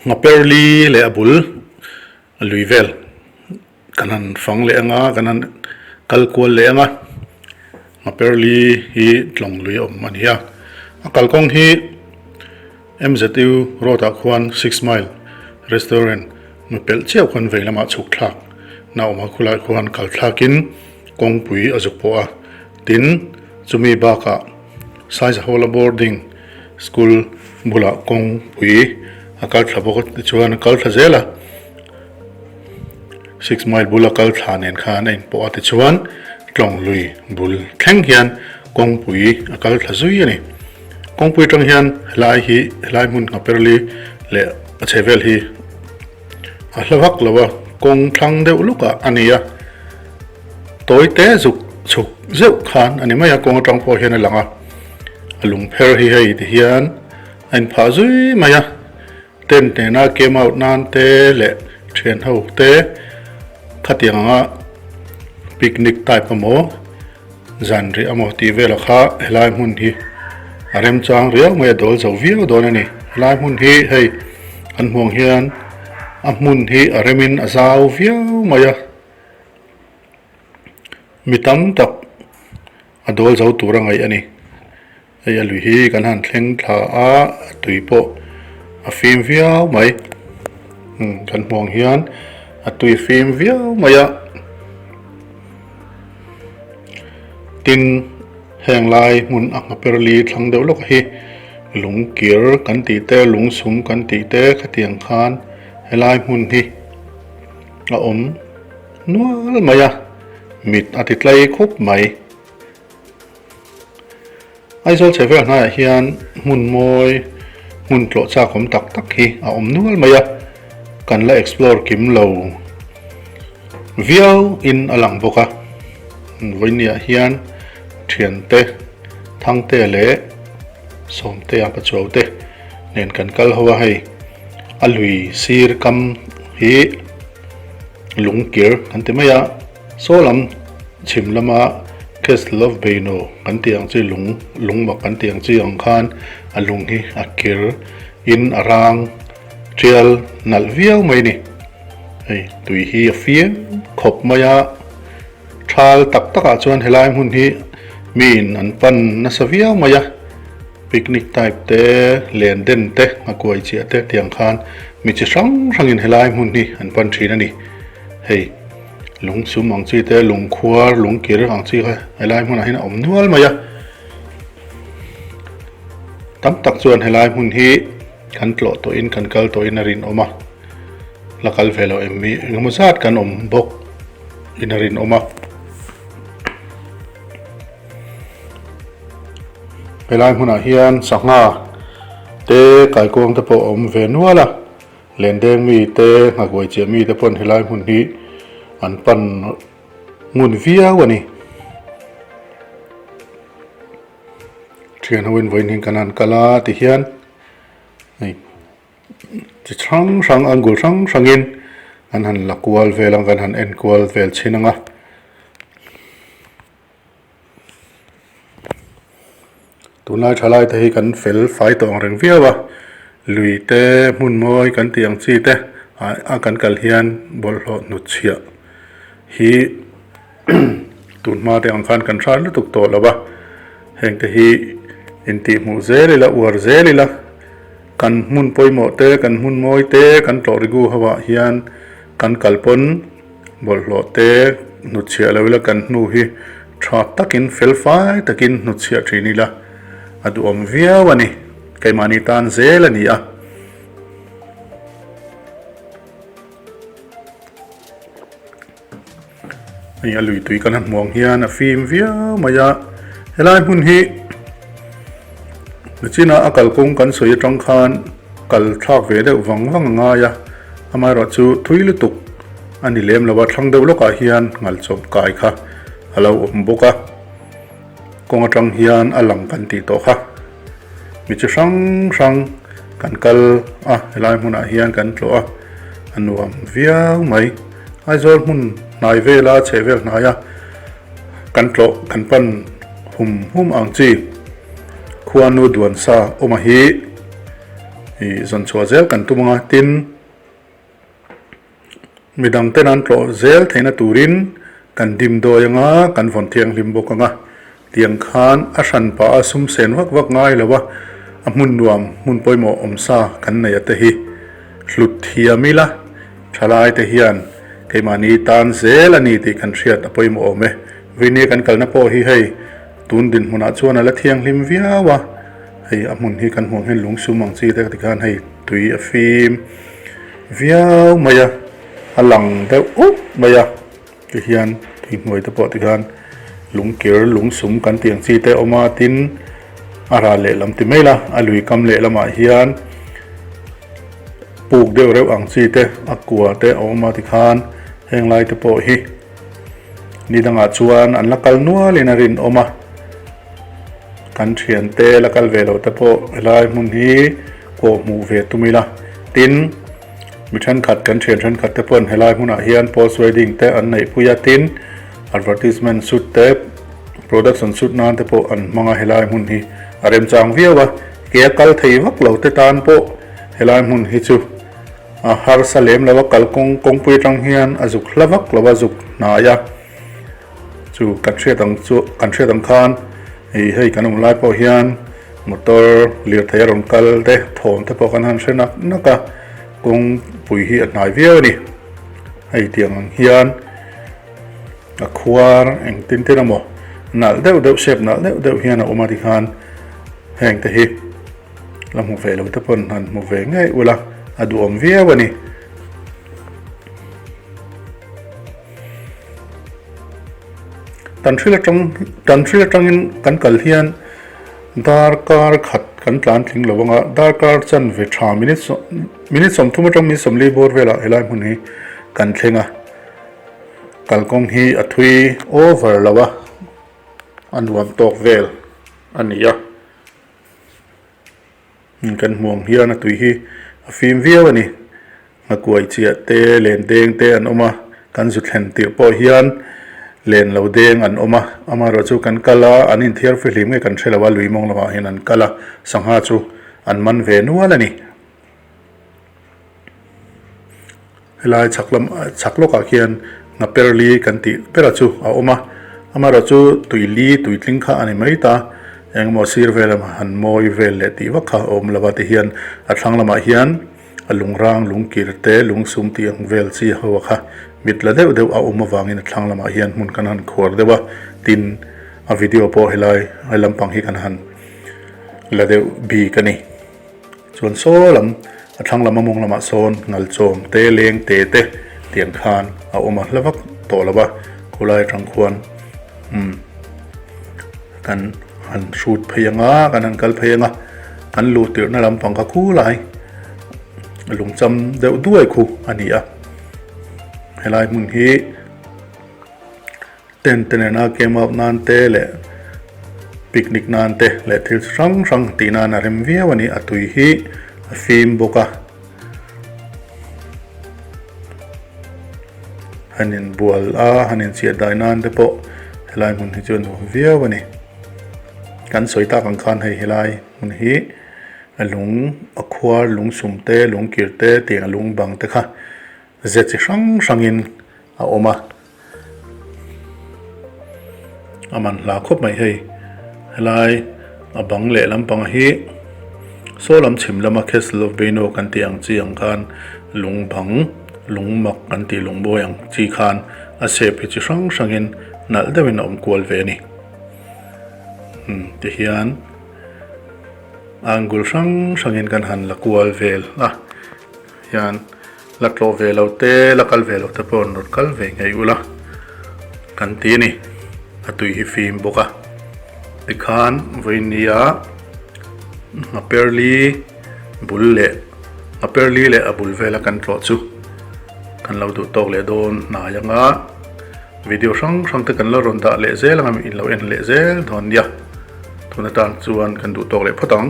Ngaperli le abul luivel kanan fang le anga kanan kalkual le anga ngaperli hi tlong lui om mania akalkong hi MZU rota khuan 6 mile restaurant mapel chiao khan veilama chuk thak na oma khulai khuan kal thakin kongpui azukpo a tin chumi baka size hola boarding school bula kongpui akal thlabok chuan kal thazela 6 mile bula kal thanen khan ein po ati chuan tlong lui bul thleng hian kongpui akal thazui ani kongpui tang hian helai mun ngaperli le achevel hi a hlavak lawa kong thlang deuh luka ania toite zuk chuk zeu khan ani maya kong tang po hian alanga alung pher hi hei ti hian ein pha zui maya ten te na came out nan te le thian ho te khatianga picnic type amo zanri amo ti vela kha helai mun hi arem chang riau mai dol zo viu don ani helai mun hi hei an hmong hian amun hi aremin azau viu maya mitam tak adol zo turangai ani ei alui hi kan han thleng thla a tuipo a fim viau mai kan hmong hian a tui fim viau maya tin heng lai mun ngaperli thlang deuh lok hi lung kir kan ti te lung sum kan ti te khatiang khan helai mun hi a om nual maya mit atitlai khop mai aizol chevel na hian mun moi mun tlo cha khom tak tak hi a om nual maya kan la explore kim lo viau in alang boka voinia hian thian te thang te le som te a pachaw te nen kan kal hawa hei alui sir kam hi lungkir kan te maya solam chimlama Kestlov Beino kan tiang chi lung ma kan tiang chi ang khan alung hi akir in arang trial nal viau mai ni hei tui hi a fia khop maya thal tak taka chuan helai mun hi min an pan na saviau maya picnic type te len den te makuai chi te tiang khan mi chi rangin helai mun hi an pan thin ani hei lung sum ang chi te lung khuar lung kir ang chi kha helai mun a hin om nual maya tam tak chuan helai mun hi kan tlo to in kan kal to in arin oma lakal velo emmi ngamuzat kan om bok in arin oma helai mun a hian sanga te kai kong te po om ve nuala len deng mi te ngakoi chi mi te pon helai mun hi an pan ngun viau ani thian hoin voin hin kanan kala ti hian nei chi sang angul sangin an han lakwal velang kan han enkwal vel chinanga tunai thalai te hi kan fel fai tong reng viawa lui te mun moi kan tiang chi te a kan kal hian bol hlo nu chia hi tun ma te ang khan kan thar lutuk to lawa heng te hi inti mu zelila war zelila kan mun poimo te kan mun moi te kan torigu hawa hian kan kalpon bol hlo te nu chia lawila kan nu hi tha takin fel fai takin nu chia thinila adu om viawani kaimani tan zelani a ai alui tui kan han mong hian a fim viau maya helai mun hi china akal kong kan soi tang khan kal thak ve de wang nga ya amai ro chu thuilu tuk ani lem lawa thlang deuh loka hian ngal chop kai kha alo om boka kong atang hian alang kan ti to kha mi chi sang kan kal a helai mun a hian kan tlo a anuam viau mai aizol mun nai vela chevel na ya kan tlo kan pan hum ang chi khuanu duan sa oma hi hi zon chua zel kan tu manga tin midang ten an tlo zel theina turin kan dim do yanga kan von thiang lim bok anga tiang khan a hran pa a sum sen vak vak ngai lawa a mun nuam mun poimo omsa kan nei ate hi hlut thiamila thalai te hian keimani tan zel ani ti kan hriat a poimo ome vini kan kalna po hi hei tun din huna chuan ala thiang lim viawa hei a mun hi kan huang hen lung sumang chi te kan hei tui a fim viau maya alang te maya ti hian ti ngoi te po ti kan lung kir lung sum kan tiang chi te oma tin ara le lam ti mela alui kam le lama hian puk deuh reuh ang chi te akua te oma ti khan heng lai te po hi ni danga chuan an lakal nual in a rin oma kan thian te lakal velo te po helai mun hi ko mu ve tumila tin mi than khat kan thian khat te pon helai huna hian post wedding te an nei puya tin advertisement shoot te production shoot nan te po an manga helai mun hi arem chang viawa ke kal thei vak lo te tan po helai mun hi chu har salem lawa kal kong pui tang hian azuk lavak lawa zuk na ya chu kan thre tang khan hei kan lai po hian motor lir thei ron kal te thon te po kan han hrenak naka kong pui hi atnai viau ni hei tiang hian a khuar eng tin tin amo nal deuh shep nal deuh hian a oma ti khan heng te hi lam hu ve lo te pon han mu ve ngai ula adu om viau ani tan thila tang in kan kal hian dar kar khat kan tlan thling lowanga dar kar chan ve tha minute som thuma tang mi somli bor vela helai mun hi kan thlenga kalkong hi athui over lawa anwam tok vel ania kan muang hian atui hi a fim viau ani akuai chia te len deng te an oma kan zu thlen tir po hian len lo deng an oma ama ro chu kan kala anin thiar filim nge kan thelawa lui mong lawa hin an kala sangha chu an man ve nual ani helai chakloka khian na perli kan ti pera chu a oma ama ro chu tuili tuitling kha ani mai ta engmo sir velam han moi vel le ti wakha om lawa ti hian a thlang lama hian alungrang lungkirte lungsum ti ang vel chi hawakha mitla deuh a oma wangin a thlang lama hian mun kan han khor dewa tin a video po helai lampang hi kan han la deuh bi kani chuan solam a thlang lama mong lama son ngal chom te leng te tiang khan a oma lawak to lawa kulai tang khuan kan han shoot phayanga kan han kal phayanga kan lu tir na lampang ka khu lai lungcham deuh duai khu ania helai mun hi tenena came up nan te le picnic nan te le thil sang ti na na rem viawani atui hi film boka hanin bual a hanin sia dai nan te po helai mun hi chon viawani kan soita kan khan hei helai mun hi alung akhwar lung sumte lung kirte te alung bang te kha zet chi sang in a oma aman la khop mai hei helai abang le lampang hi solam chim lama khes love beino kan ti ang chi ang khan lung bang lung mak kan ti lung boyang chi khan a sep hi chi sang in nal dewin om kwal ve ni ti hian angul sang in kan han la kwal vel hian la tlo velo te la kal velo te pon rot kal ve ngai ula kan ti ni atui hi film boka ti khan voinia a perli bulle a perli le abul vela kan tlo chu kan lo du tok le don na yanga video sang te kan lo ron da le zel ngam in lo en le zel thon ya thona tan chuan kan du tok le photang